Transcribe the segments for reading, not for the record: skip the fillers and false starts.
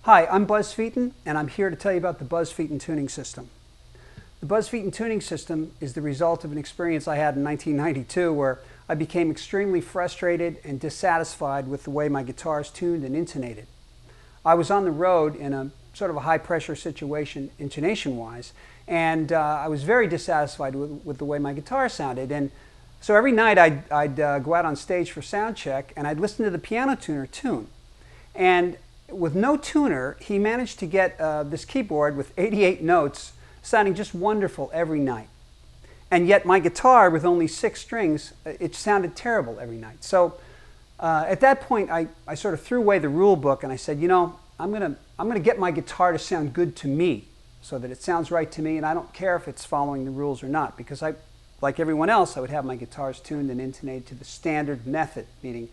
Hi, I'm Buzz Feiten, and I'm here to tell you about the Buzz Feiten Tuning System. The Buzz Feiten Tuning System is the result of an experience I had in 1992 where I became extremely frustrated and dissatisfied with the way my guitars tuned and intonated. I was on the road in a sort of a high-pressure situation, intonation-wise, and I was very dissatisfied with the way my guitar sounded. And so every night I'd go out on stage for sound check, and I'd listen to the piano tuner tune. And with no tuner, he managed to get this keyboard with 88 notes sounding just wonderful every night. And yet my guitar with only 6 strings, it sounded terrible every night. So at that point, I sort of threw away the rule book and I said, you know, I'm gonna get my guitar to sound good to me so that it sounds right to me, and I don't care if it's following the rules or not, because like everyone else, I would have my guitars tuned and intonated to the standard method, meaning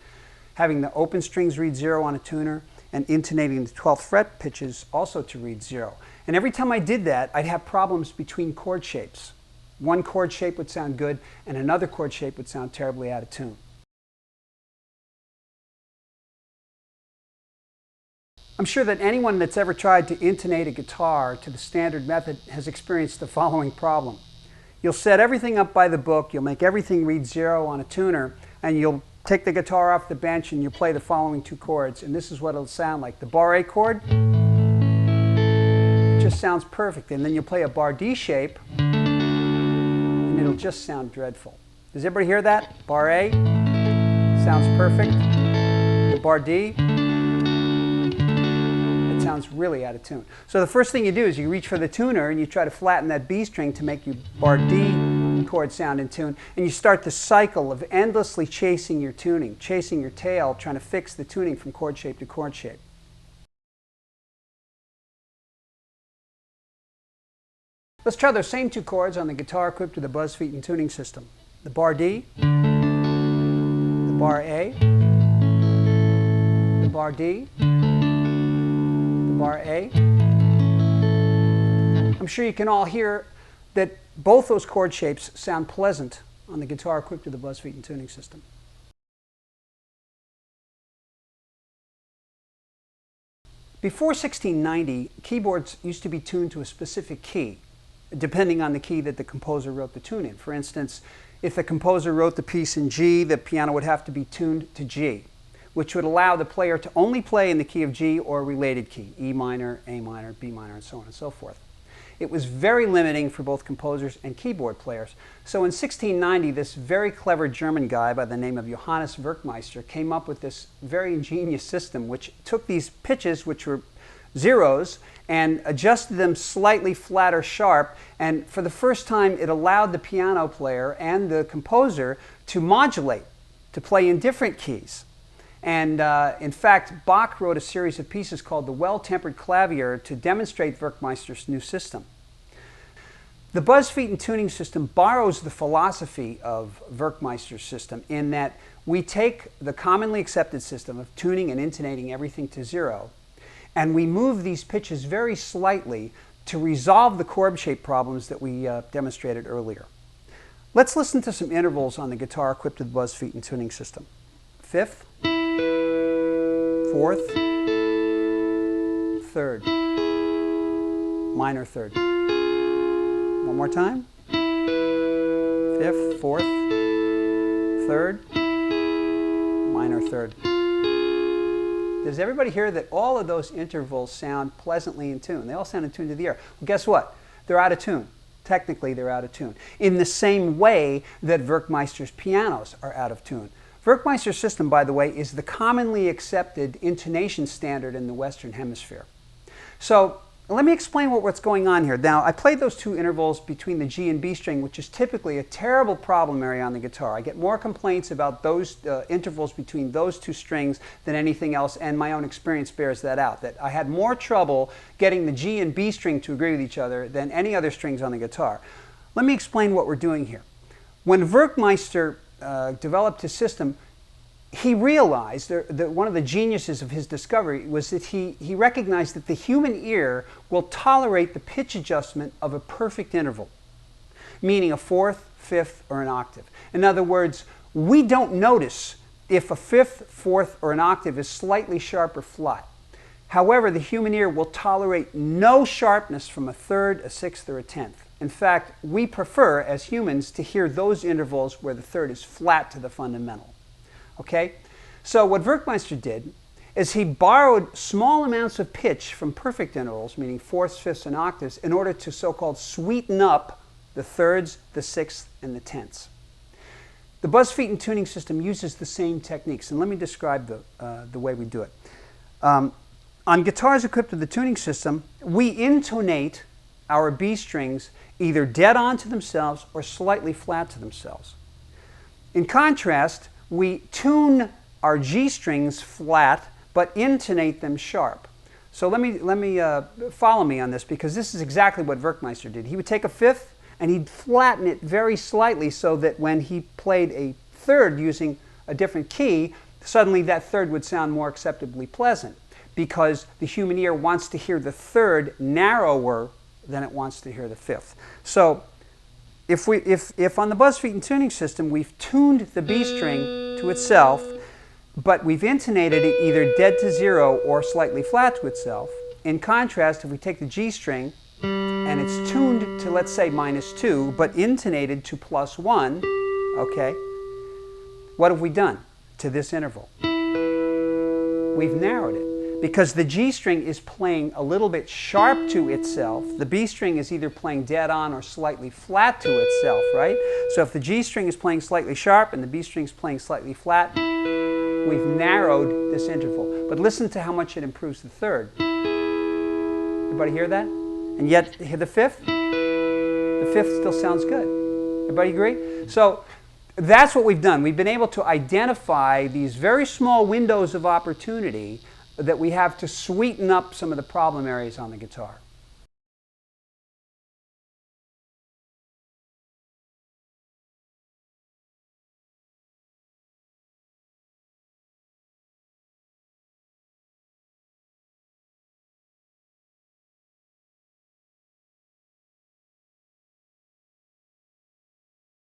having the open strings read 0 on a tuner and intonating the 12th fret pitches also to read 0. And every time I did that, I'd have problems between chord shapes. One chord shape would sound good, and another chord shape would sound terribly out of tune. I'm sure that anyone that's ever tried to intonate a guitar to the standard method has experienced the following problem. You'll set everything up by the book, you'll make everything read 0 on a tuner, and you'll take the guitar off the bench and you play the following 2 chords, and this is what it'll sound like. The bar A chord just sounds perfect, and then you'll play a bar D shape and it'll just sound dreadful. Does everybody hear that? Bar A sounds perfect. The bar D, it sounds really out of tune. So the first thing you do is you reach for the tuner and you try to flatten that B string to make your bar D chord sound in tune, and you start the cycle of endlessly chasing your tuning, chasing your tail, trying to fix the tuning from chord shape to chord shape. Let's try those same 2 chords on the guitar equipped with the Buzz Feiten Tuning System. The bar D, the bar A, the bar D, the bar A. I'm sure you can all hear that both those chord shapes sound pleasant on the guitar equipped with the Buzz Feiten Tuning System. Before 1690, keyboards used to be tuned to a specific key, depending on the key that the composer wrote the tune in. For instance, if the composer wrote the piece in G, the piano would have to be tuned to G, which would allow the player to only play in the key of G or a related key, E minor, A minor, B minor, and so on and so forth. It was very limiting for both composers and keyboard players. So in 1690, this very clever German guy by the name of Johannes Werkmeister came up with this very ingenious system which took these pitches, which were zeros, and adjusted them slightly flat or sharp, and for the first time it allowed the piano player and the composer to modulate, to play in different keys. And in fact, Bach wrote a series of pieces called the Well-Tempered Clavier to demonstrate Werkmeister's new system. The Buzz Feiten Tuning System borrows the philosophy of Werkmeister's system in that we take the commonly accepted system of tuning and intonating everything to 0, and we move these pitches very slightly to resolve the chord shape problems that we demonstrated earlier. Let's listen to some intervals on the guitar equipped with the Buzz Feiten Tuning System. 5th, 4th, 3rd, minor 3rd. One more time. 5th, 4th, 3rd, minor 3rd. Does everybody hear that all of those intervals sound pleasantly in tune? They all sound in tune to the ear. Well, guess what? They're out of tune. Technically, they're out of tune. In the same way that Werkmeister's pianos are out of tune. Werkmeister's system, by the way, is the commonly accepted intonation standard in the Western Hemisphere. So let me explain what's going on here. Now, I played those 2 intervals between the G and B string, which is typically a terrible problem area on the guitar. I get more complaints about those intervals between those 2 strings than anything else, and my own experience bears that out, that I had more trouble getting the G and B string to agree with each other than any other strings on the guitar. Let me explain what we're doing here. When Werkmeister developed his system, he realized that one of the geniuses of his discovery was that he recognized that the human ear will tolerate the pitch adjustment of a perfect interval, meaning a 4th, 5th, or an octave. In other words, we don't notice if a 5th, 4th, or an octave is slightly sharp or flat. However, the human ear will tolerate no sharpness from a third, a sixth, or a tenth. In fact, we prefer, as humans, to hear those intervals where the third is flat to the fundamental. Okay? So what Werkmeister did is he borrowed small amounts of pitch from perfect intervals, meaning fourths, fifths, and octaves, in order to so-called sweeten up the thirds, the sixths, and the tenths. The Buzz Feiten Tuning System uses the same techniques, and let me describe the way we do it. On guitars equipped with the tuning system, we intonate our B strings either dead on to themselves or slightly flat to themselves. In contrast, we tune our G strings flat but intonate them sharp. So let me follow me on this, because this is exactly what Werkmeister did. He would take a fifth and he'd flatten it very slightly so that when he played a third using a different key, suddenly that third would sound more acceptably pleasant, because the human ear wants to hear the third narrower than it wants to hear the fifth. So if on the Buzz Feiten Tuning System we've tuned the B string to itself, but we've intonated it either dead to zero or slightly flat to itself. In contrast, if we take the G string and it's tuned to, let's say, -2, but intonated to +1, okay, what have we done to this interval? We've narrowed it, because the G string is playing a little bit sharp to itself. The B string is either playing dead on or slightly flat to itself, right? So if the G string is playing slightly sharp and the B string is playing slightly flat, we've narrowed this interval. But listen to how much it improves the third. Everybody hear that? And yet, hear the fifth? The fifth still sounds good. Everybody agree? So that's what we've done. We've been able to identify these very small windows of opportunity that we have to sweeten up some of the problem areas on the guitar.